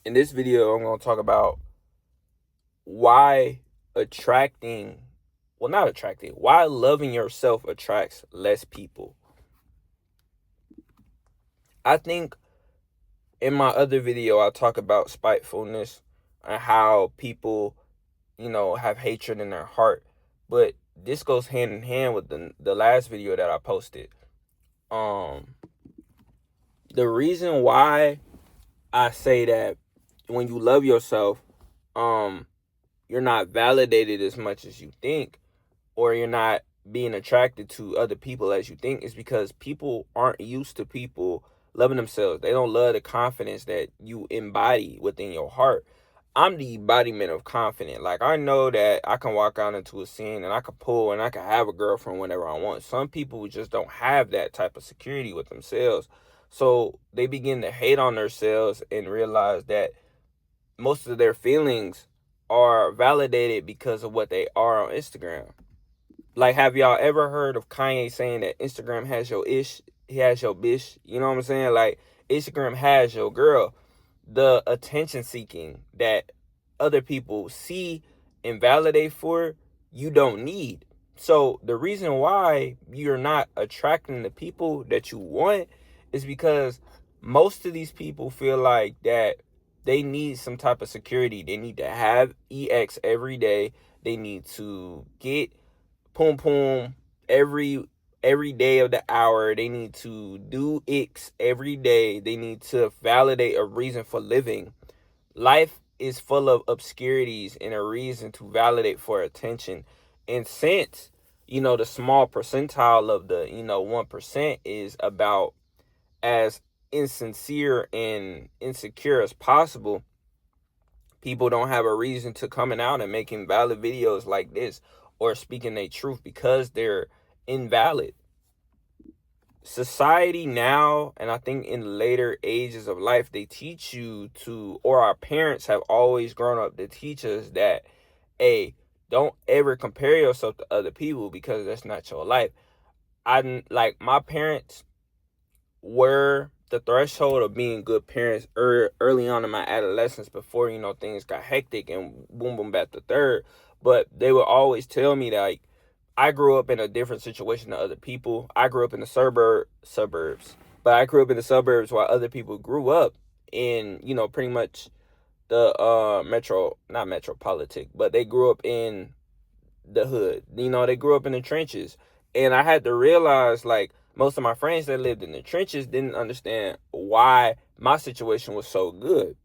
In this video, I'm going to talk about why attracting, not attracting, why loving yourself attracts less people. I think in my other video, I talk about spitefulness and how people, have hatred in their heart. But this goes hand in hand with the last video that I posted. Um, the reason why I say that when you love yourself, um, you're not validated as much as you think, or you're not being attracted to other people as you think, is because people aren't used to people loving themselves. They don't love the confidence that you embody within your heart. I'm the embodiment of confidence. Like, I know that I can walk out into a scene and I can pull and I can have a girlfriend whenever I want. Some people just don't have that type of security with themselves. So they begin to hate on themselves and realize that most of their feelings are validated because of what they are on Instagram. Like, have y'all ever heard of Kanye saying that Instagram has your ish, he has your bish? You know what I'm saying? Like, Instagram has your girl. The attention seeking that other people see and validate for, you don't need. So the reason why you're not attracting the people that you want is because most of these people feel like that they need some type of security. They need to have EX every day. They need to get poom poom every day of the hour. They need to do X every day. They need to validate a reason for living. Life is full of obscurities and a reason to validate for attention. And since, the small percentile of the, 1% is about as insincere and insecure as possible, people don't have a reason to coming out and making valid videos like this or speaking their truth because they're invalid. Society now, and I think in later ages of life, they teach you to, or our parents have always grown up to teach us that, hey, don't ever compare yourself to other people because that's not your life. Like, my parents were the threshold of being good parents early on in my adolescence before, things got hectic and boom, boom, back the third. But they would always tell me that, like, I grew up in a different situation than other people. I grew up in the suburbs, but I grew up in the suburbs while other people grew up in, pretty much the not metropolitan, but they grew up in the hood. They grew up in the trenches. And I had to realize, like, most of my friends that lived in the trenches didn't understand why my situation was so good.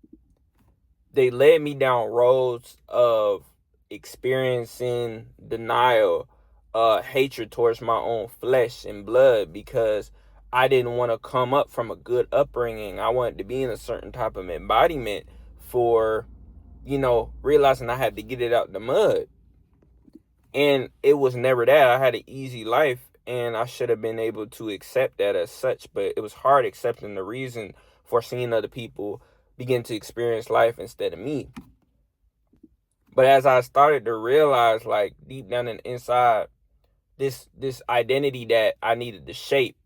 They led me down roads of experiencing denial, hatred towards my own flesh and blood, because I didn't want to come up from a good upbringing. I wanted to be in a certain type of embodiment for, realizing I had to get it out the mud. And it was never that. I had an easy life and I should have been able to accept that as such, but it was hard accepting the reason for seeing other people begin to experience life instead of me. But as I started to realize, like, deep down in the inside, this identity that I needed to shape,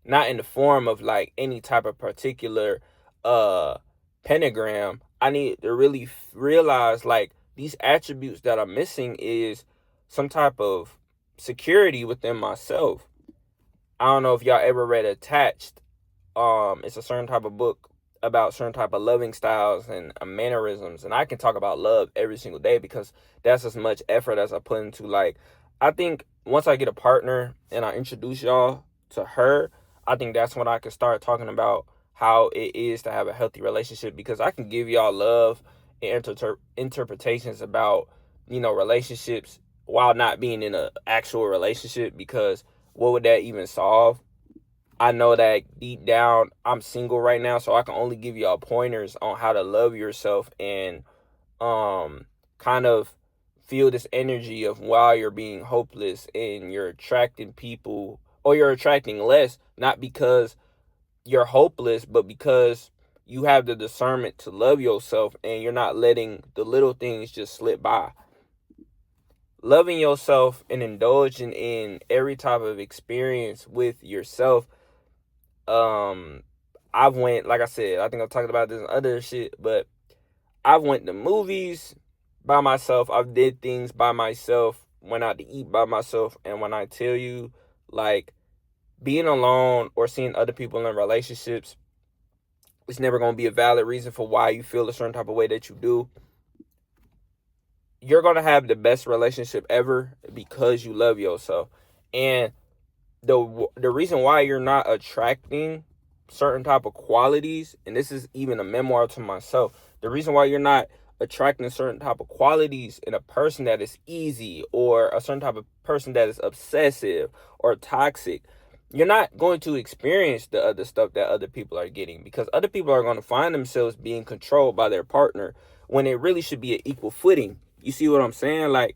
not in the form of like any type of particular uh pentagram. I need to really realize, like, these attributes that I'm missing is some type of security within myself. I don't know if y'all ever read Attached. It's a certain type of book about certain type of loving styles and mannerisms, and I can talk about love every single day because that's as much effort as I put into, like, I think once I get a partner and I introduce y'all to her, I think that's when I can start talking about how it is to have a healthy relationship, because I can give y'all love and interpretations about, relationships while not being in an actual relationship, because what would that even solve? I know that deep down I'm single right now, so I can only give y'all pointers on how to love yourself and kind of feel this energy of while you're being hopeless and you're attracting people, or you're attracting less, not because you're hopeless, but because you have the discernment to love yourself and you're not letting the little things just slip by. Loving yourself and indulging in every type of experience with yourself. um I've went, like I said, I think I've talked about this and other shit, but I've went to movies by myself. I've did things by myself, went out to eat by myself. And when I tell you, like, being alone or seeing other people in relationships, it's never going to be a valid reason for why you feel a certain type of way that you do. You're going to have the best relationship ever because you love yourself. And the reason why you're not attracting certain type of qualities, and this is even a memoir to myself, the reason why you're not attracting certain type of qualities in a person that is easy, or a certain type of person that is obsessive or toxic, you're not going to experience the other stuff that other people are getting, because other people are going to find themselves being controlled by their partner when it really should be an equal footing. You see what I'm saying? Like,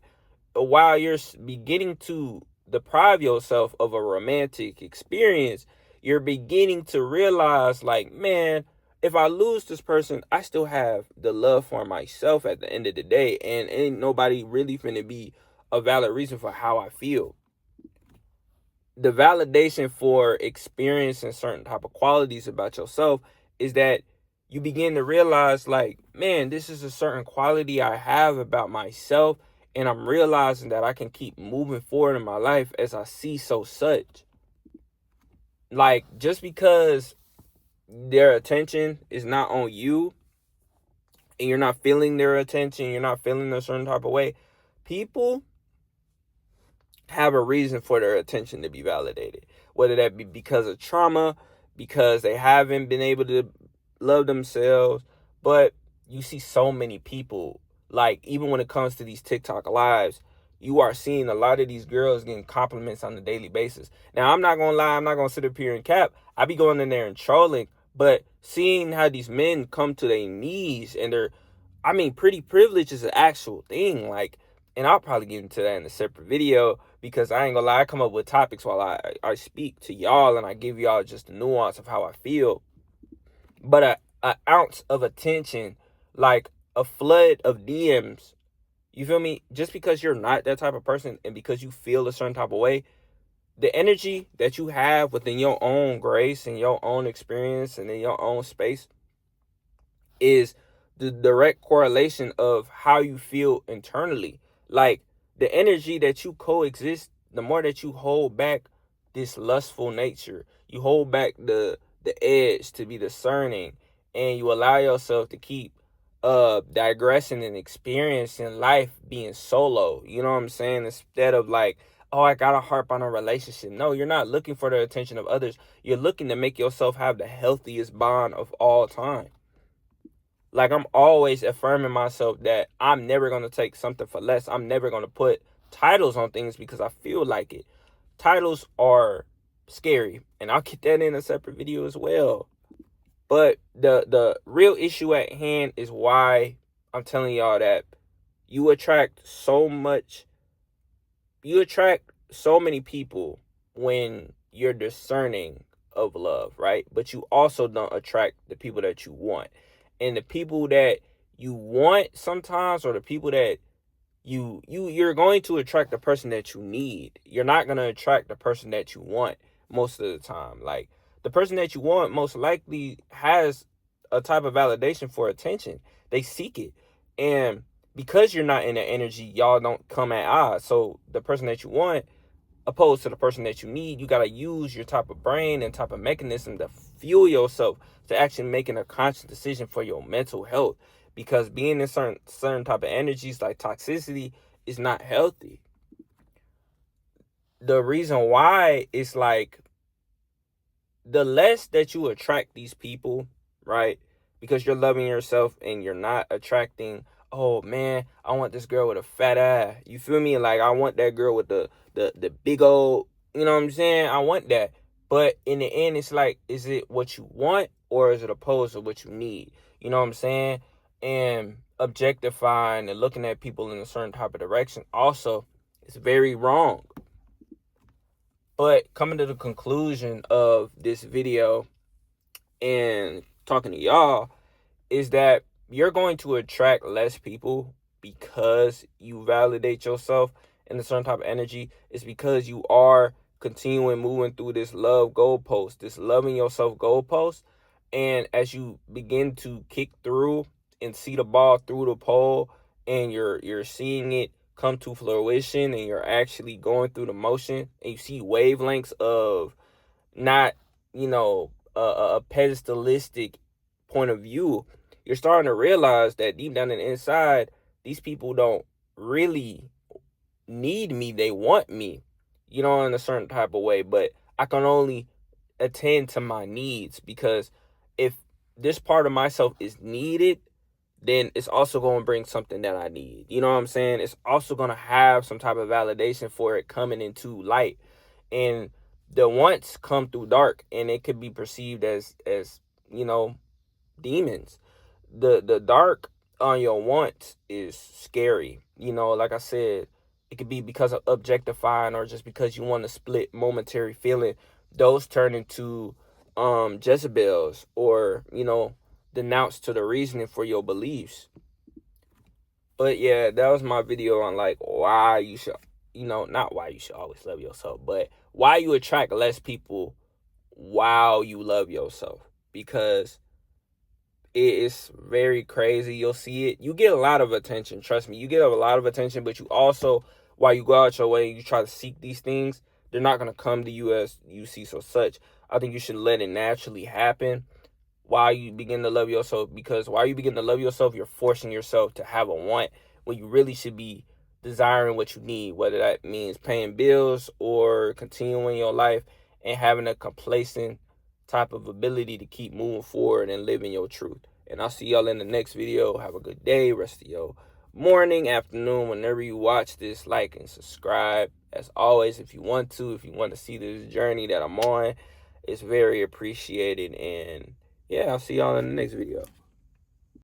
while you're beginning to deprive yourself of a romantic experience, you're beginning to realize, like, man, if I lose this person, I still have the love for myself at the end of the day, and ain't nobody really finna be a valid reason for how I feel. The validation for experiencing certain type of qualities about yourself is that you begin to realize, like, man, this is a certain quality I have about myself, and I'm realizing that I can keep moving forward in my life as I see such. Like, just because their attention is not on you, and you're not feeling their attention, you're not feeling a certain type of way, people have a reason for their attention to be validated. Whether that be because of trauma, because they haven't been able to love themselves. But you see so many people, like, even when it comes to these TikTok lives, you are seeing a lot of these girls getting compliments on a daily basis. Now, I'm not gonna lie, I'm not gonna sit up here and cap. I be going in there and trolling, but seeing how these men come to their knees, and pretty privilege is an actual thing. Like, and I'll probably get into that in a separate video, because I ain't gonna lie, I come up with topics while I speak to y'all, and I give y'all just the nuance of how I feel. But a ounce of attention, like a flood of DMs, you feel me? Just because you're not that type of person, and because you feel a certain type of way, the energy that you have within your own grace and your own experience and in your own space is the direct correlation of how you feel internally. Like, the energy that you coexist, the more that you hold back this lustful nature, you hold back the edge to be discerning, and you allow yourself to keep digressing and experiencing life being solo. You know what I'm saying? Instead of like, oh, I gotta harp on a relationship. No, you're not looking for the attention of others. You're looking to make yourself have the healthiest bond of all time. Like, I'm always affirming myself that I'm never going to take something for less. I'm never going to put titles on things because I feel like it. Titles are scary, and I'll get that in a separate video as well. But the real issue at hand is why I'm telling y'all that you attract so many people when you're discerning of love, right? But you also don't attract the people that you want. And the people that you want sometimes, or the people that you're going to attract the person that you need. You're not going to attract the person that you want most of the time. Like, the person that you want most likely has a type of validation for attention. They seek it. And because you're not in the energy, y'all don't come at odds. So the person that you want, opposed to the person that you need, you got to use your type of brain and type of mechanism to fuel yourself to actually making a conscious decision for your mental health. Because being in certain type of energies like toxicity is not healthy. The reason why is, like, the less that you attract these people, right? Because you're loving yourself and you're not attracting, oh man, I want this girl with a fat ass. You feel me? Like, I want that girl with the big old, you know what I'm saying? I want that. But in the end, it's like, is it what you want, or is it opposed to what you need? You know what I'm saying? And objectifying and looking at people in a certain type of direction also is very wrong. But coming to the conclusion of this video and talking to y'all is that you're going to attract less people because you validate yourself in a certain type of energy. It's because you are continuing moving through this love goalpost, this loving yourself goalpost. And as you begin to kick through and see the ball through the pole, and you're seeing it come to fruition, and you're actually going through the motion, and you see wavelengths of not, a pedestalistic point of view, you're starting to realize that deep down in the inside, these people don't really need me. They want me, in a certain type of way. But I can only attend to my needs, because if this part of myself is needed, then it's also going to bring something that I need. You know what I'm saying? It's also going to have some type of validation for it coming into light. And the wants come through dark, and it could be perceived as demons. The dark on your wants is scary. Like I said, it could be because of objectifying, or just because you want to split momentary feeling. Those turn into Jezebels, or denounce to the reasoning for your beliefs. But yeah, that was my video on like why you should, not why you should always love yourself, but why you attract less people while you love yourself. Because it is very crazy. You'll see it. You get a lot of attention. Trust me, you get a lot of attention, but you also, while you go out your way and you try to seek these things, they're not going to come to you as you see. So such, I think you should let it naturally happen while you begin to love yourself, because while you begin to love yourself, you're forcing yourself to have a want when you really should be desiring what you need, whether that means paying bills or continuing your life and having a complacent type of ability to keep moving forward and living your truth. And I'll see y'all in the next video. Have a good day, rest of your morning, afternoon, whenever you watch this. Like and subscribe. As always, if you want to see this journey that I'm on, it's very appreciated. And yeah, I'll see y'all in the next video.